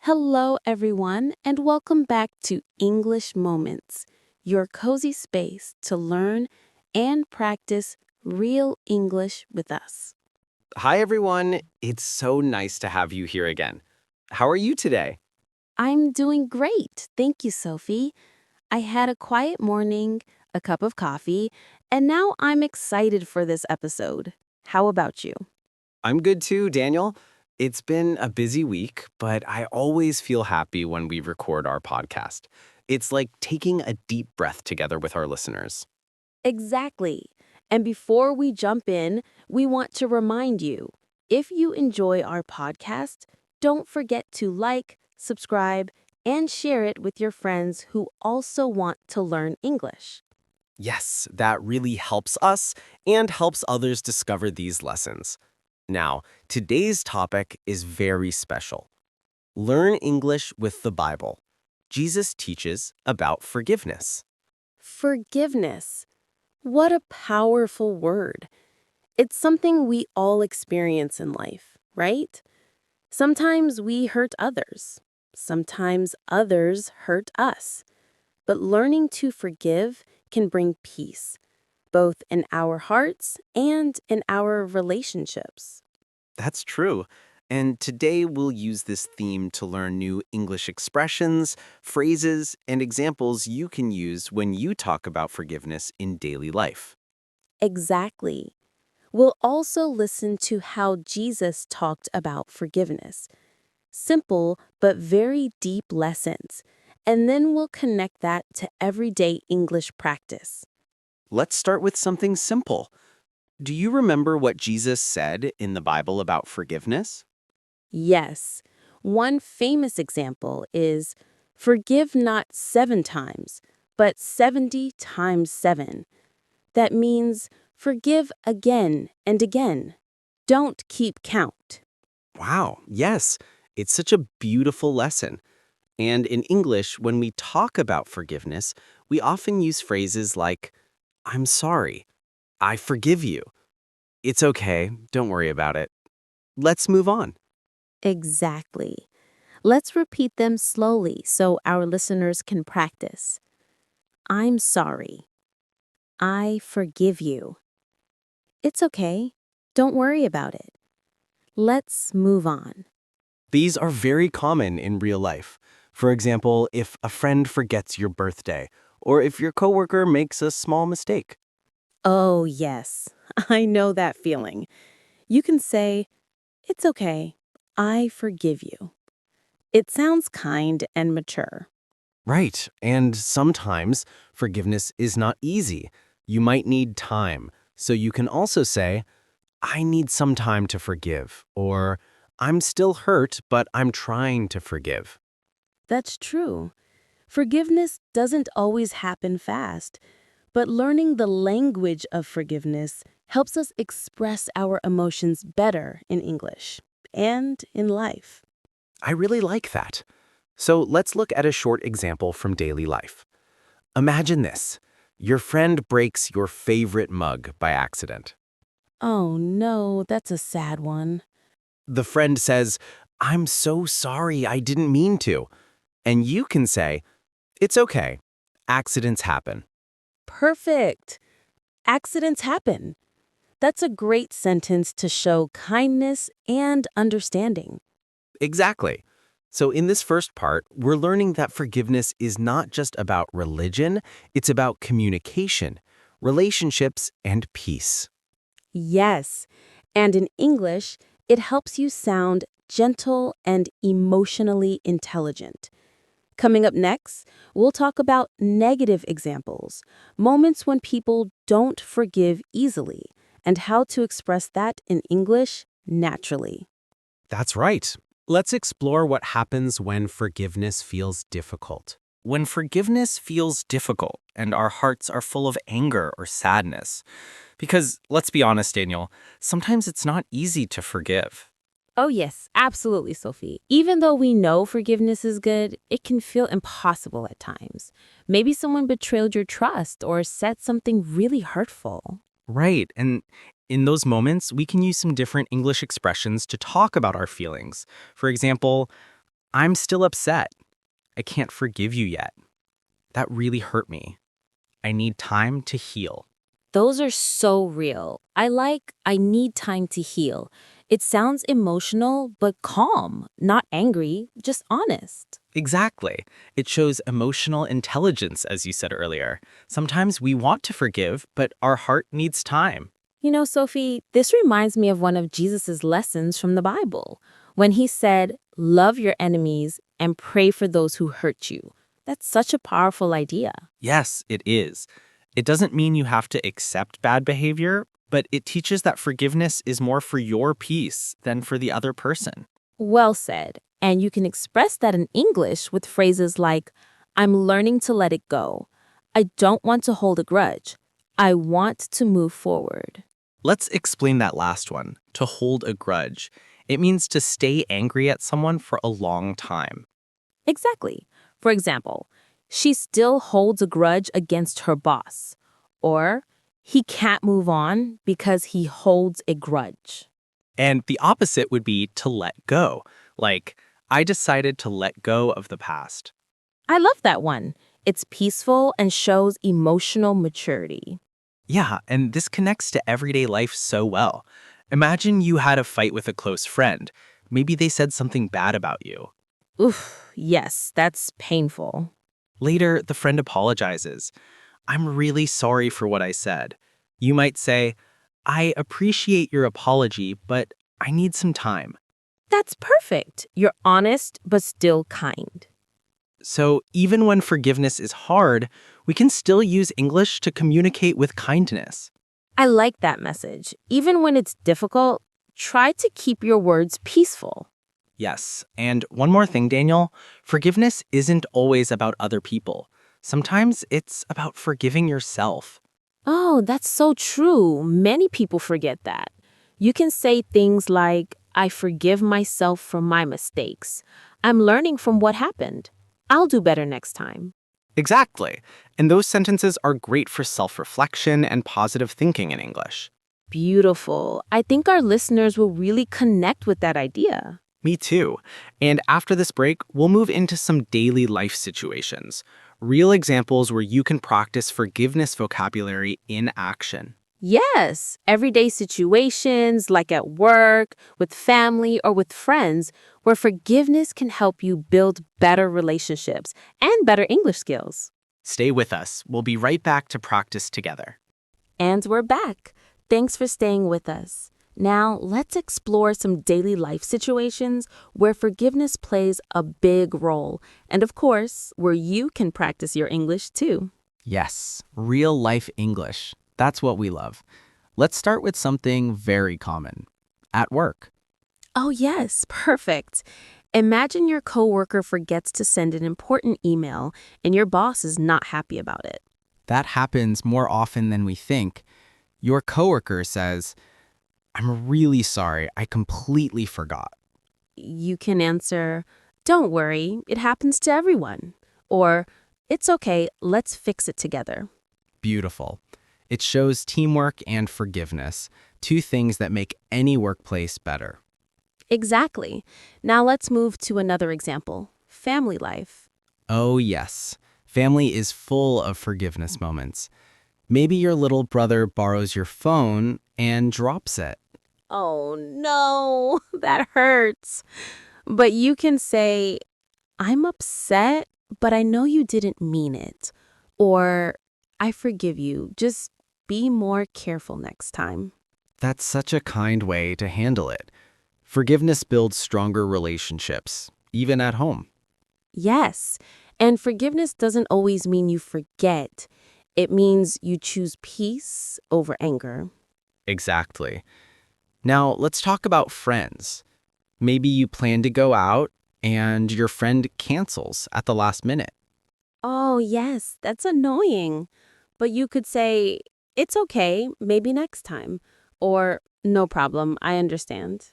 Hello, everyone, and welcome back to English Moments, your cozy space to learn and practice real English with us. Hi, everyone. It's so nice to have you here again. How are you today? I'm doing great. Thank you, Sophie. I had a quiet morning, a cup of coffee, and now I'm excited for this episode. How about you? I'm good too, Daniel. It's been a busy week, but I always feel happy when we record our podcast. It's like taking a deep breath together with our listeners. Exactly. And before we jump in, we want to remind you, if you enjoy our podcast, don't forget to like, subscribe, and share it with your friends who also want to learn English. Yes, that really helps us and helps others discover these lessons. Now, today's topic is very special. Learn English with the Bible. Jesus teaches about forgiveness. Forgiveness. What a powerful word. It's something we all experience in life, right? Sometimes we hurt others. Sometimes others hurt us. But learning to forgive can bring peace, both in our hearts and in our relationships. That's true. And today we'll use this theme to learn new English expressions, phrases, and examples you can use when you talk about forgiveness in daily life. Exactly. We'll also listen to how Jesus talked about forgiveness. Simple but very deep lessons. And then we'll connect that to everyday English practice. Let's start with something simple. Do you remember what Jesus said in the Bible about forgiveness? Yes, one famous example is forgive not 7 times, but 70 times 7. That means forgive again and again. Don't keep count. Wow, yes, it's such a beautiful lesson. And in English, when we talk about forgiveness, we often use phrases like, I'm sorry, I forgive you. It's okay, don't worry about it. Let's move on. Exactly. Let's repeat them slowly so our listeners can practice. I'm sorry. I forgive you. It's okay. Don't worry about it. Let's move on. These are very common in real life. For example, if a friend forgets your birthday, or if your coworker makes a small mistake. Oh, yes. I know that feeling. You can say, it's okay. I forgive you. It sounds kind and mature. Right, and sometimes forgiveness is not easy. You might need time, so you can also say, I need some time to forgive, or I'm still hurt, but I'm trying to forgive. That's true. Forgiveness doesn't always happen fast, but learning the language of forgiveness helps us express our emotions better in English and in life. I really like that. So let's look at a short example from daily life. Imagine this. Your friend breaks your favorite mug by accident. Oh no, that's a sad one. The friend says, I'm so sorry, I didn't mean to. And you can say, it's okay. Accidents happen. Perfect. Accidents happen. That's a great sentence to show kindness and understanding. Exactly. So in this first part, we're learning that forgiveness is not just about religion, it's about communication, relationships, and peace. Yes, and in English, it helps you sound gentle and emotionally intelligent. Coming up next, we'll talk about negative examples, moments when people don't forgive easily, and how to express that in English naturally. That's right. Let's explore what happens when forgiveness feels difficult. When forgiveness feels difficult and our hearts are full of anger or sadness. Because, let's be honest, Daniel, sometimes it's not easy to forgive. Oh, yes, absolutely, Sophie. Even though we know forgiveness is good, it can feel impossible at times. Maybe someone betrayed your trust or said something really hurtful. Right, and in those moments, we can use some different English expressions to talk about our feelings. For example, I'm still upset. I can't forgive you yet. That really hurt me. I need time to heal. Those are so real. I need time to heal. It sounds emotional, but calm, not angry, just honest. Exactly. It shows emotional intelligence, as you said earlier. Sometimes we want to forgive, but our heart needs time. You know, Sophie, this reminds me of one of Jesus' lessons from the Bible when he said, love your enemies and pray for those who hurt you. That's such a powerful idea. Yes, it is. It doesn't mean you have to accept bad behavior, but it teaches that forgiveness is more for your peace than for the other person. Well said. And you can express that in English with phrases like, I'm learning to let it go. I don't want to hold a grudge. I want to move forward. Let's explain that last one, to hold a grudge. It means to stay angry at someone for a long time. Exactly. For example, she still holds a grudge against her boss. Or, he can't move on because he holds a grudge. And the opposite would be to let go. Like, I decided to let go of the past. I love that one. It's peaceful and shows emotional maturity. Yeah, and this connects to everyday life so well. Imagine you had a fight with a close friend. Maybe they said something bad about you. Oof, yes, that's painful. Later, the friend apologizes. I'm really sorry for what I said. You might say, I appreciate your apology, but I need some time. That's perfect. You're honest, but still kind. So even when forgiveness is hard, we can still use English to communicate with kindness. I like that message. Even when it's difficult, try to keep your words peaceful. Yes, and one more thing, Daniel. Forgiveness isn't always about other people. Sometimes it's about forgiving yourself. Oh, that's so true. Many people forget that. You can say things like, I forgive myself for my mistakes. I'm learning from what happened. I'll do better next time. Exactly. And those sentences are great for self-reflection and positive thinking in English. Beautiful. I think our listeners will really connect with that idea. Me too. And after this break, we'll move into some daily life situations. Real examples where you can practice forgiveness vocabulary in action. Yes, everyday situations like at work, with family, or with friends, where forgiveness can help you build better relationships and better English skills. Stay with us. We'll be right back to practice together. And we're back. Thanks for staying with us. Now, let's explore some daily life situations where forgiveness plays a big role, and of course, where you can practice your English too. Yes, real life English. That's what we love. Let's start with something very common. At work. Oh, yes, perfect. Imagine your coworker forgets to send an important email and your boss is not happy about it. That happens more often than we think. Your coworker says, I'm really sorry, I completely forgot. You can answer, don't worry, it happens to everyone. Or, it's okay, let's fix it together. Beautiful. It shows teamwork and forgiveness, two things that make any workplace better. Exactly. Now let's move to another example, family life. Oh, yes. Family is full of forgiveness moments. Maybe your little brother borrows your phone and drops it. Oh no, that hurts. But you can say, I'm upset, but I know you didn't mean it. Or, I forgive you, just be more careful next time. That's such a kind way to handle it. Forgiveness builds stronger relationships, even at home. Yes, and forgiveness doesn't always mean you forget. It means you choose peace over anger. Exactly. Now, let's talk about friends. Maybe you plan to go out and your friend cancels at the last minute. Oh, yes, that's annoying. But you could say, it's okay, maybe next time. Or, no problem, I understand.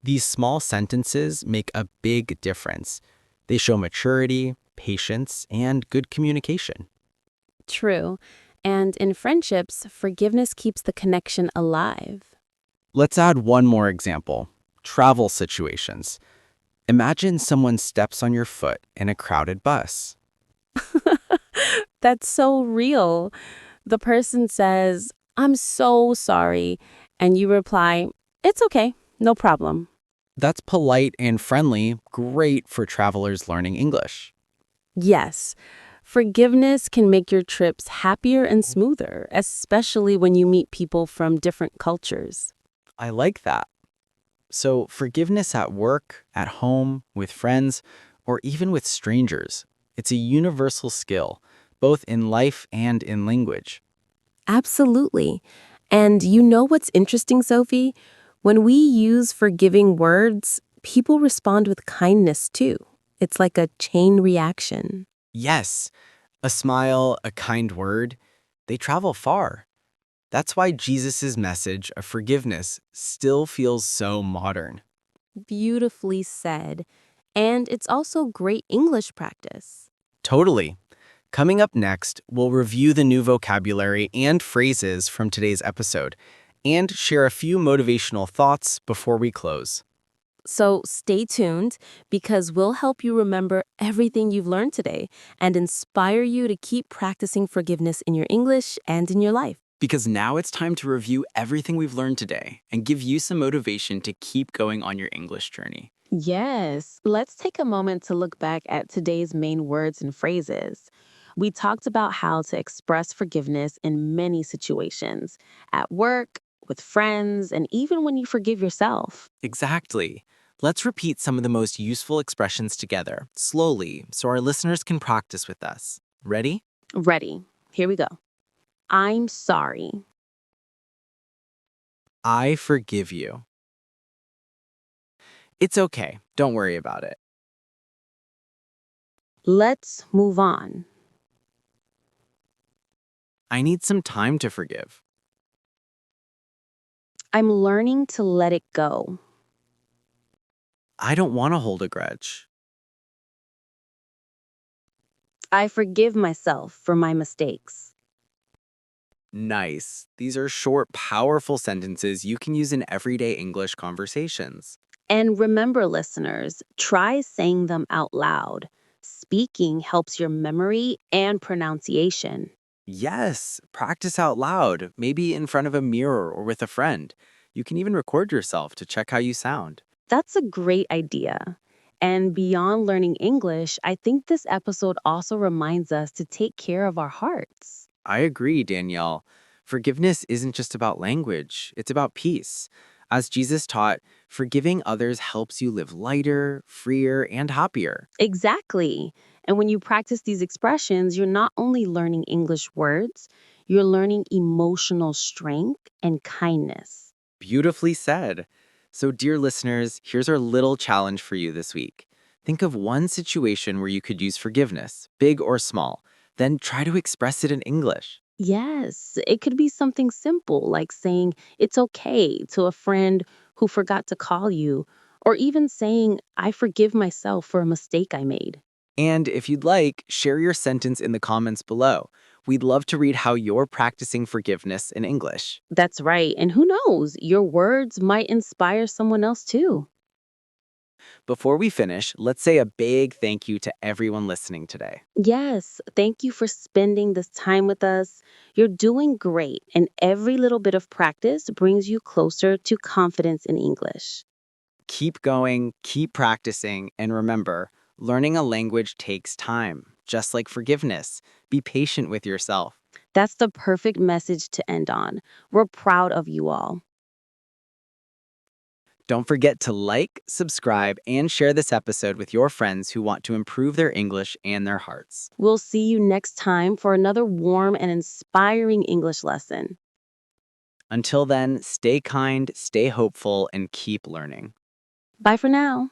These small sentences make a big difference. They show maturity, patience, and good communication. True. And in friendships, forgiveness keeps the connection alive. Let's add one more example. Travel situations. Imagine someone steps on your foot in a crowded bus. That's so real. The person says, I'm so sorry. And you reply, it's okay, no problem. That's polite and friendly, great for travelers learning English. Yes, forgiveness can make your trips happier and smoother, especially when you meet people from different cultures. I like that. So, forgiveness at work, at home, with friends, or even with strangers, it's a universal skill, both in life and in language. Absolutely. And you know what's interesting, Sophie? When we use forgiving words, people respond with kindness too. It's like a chain reaction. Yes, a smile, a kind word, they travel far. That's why Jesus' message of forgiveness still feels so modern. Beautifully said. And it's also great English practice. Totally. Coming up next, we'll review the new vocabulary and phrases from today's episode and share a few motivational thoughts before we close. So stay tuned because we'll help you remember everything you've learned today and inspire you to keep practicing forgiveness in your English and in your life. Because now it's time to review everything we've learned today and give you some motivation to keep going on your English journey. Yes, let's take a moment to look back at today's main words and phrases. We talked about how to express forgiveness in many situations at work, with friends, and even when you forgive yourself. Exactly. Let's repeat some of the most useful expressions together, slowly, so our listeners can practice with us. Ready? Ready. Here we go. I'm sorry. I forgive you. It's okay. Don't worry about it. Let's move on. I need some time to forgive. I'm learning to let it go. I don't want to hold a grudge. I forgive myself for my mistakes. Nice. These are short, powerful sentences you can use in everyday English conversations. And remember, listeners, try saying them out loud. Speaking helps your memory and pronunciation. Yes, practice out loud, maybe in front of a mirror or with a friend. You can even record yourself to check how you sound. That's a great idea. And beyond learning English, I think this episode also reminds us to take care of our hearts. I agree, Danielle. Forgiveness isn't just about language, it's about peace. As Jesus taught, forgiving others helps you live lighter, freer, and happier. Exactly. And when you practice these expressions, you're not only learning English words, you're learning emotional strength and kindness. Beautifully said. So, dear listeners, here's our little challenge for you this week. Think of one situation where you could use forgiveness, big or small, then try to express it in English. Yes, it could be something simple like saying it's okay to a friend who forgot to call you, or even saying, I forgive myself for a mistake I made. And if you'd like, share your sentence in the comments below. We'd love to read how you're practicing forgiveness in English. That's right. And who knows, your words might inspire someone else too. Before we finish, let's say a big thank you to everyone listening today. Yes, thank you for spending this time with us. You're doing great, and every little bit of practice brings you closer to confidence in English. Keep going, keep practicing, and remember, learning a language takes time, just like forgiveness. Be patient with yourself. That's the perfect message to end on. We're proud of you all. Don't forget to like, subscribe, and share this episode with your friends who want to improve their English and their hearts. We'll see you next time for another warm and inspiring English lesson. Until then, stay kind, stay hopeful, and keep learning. Bye for now.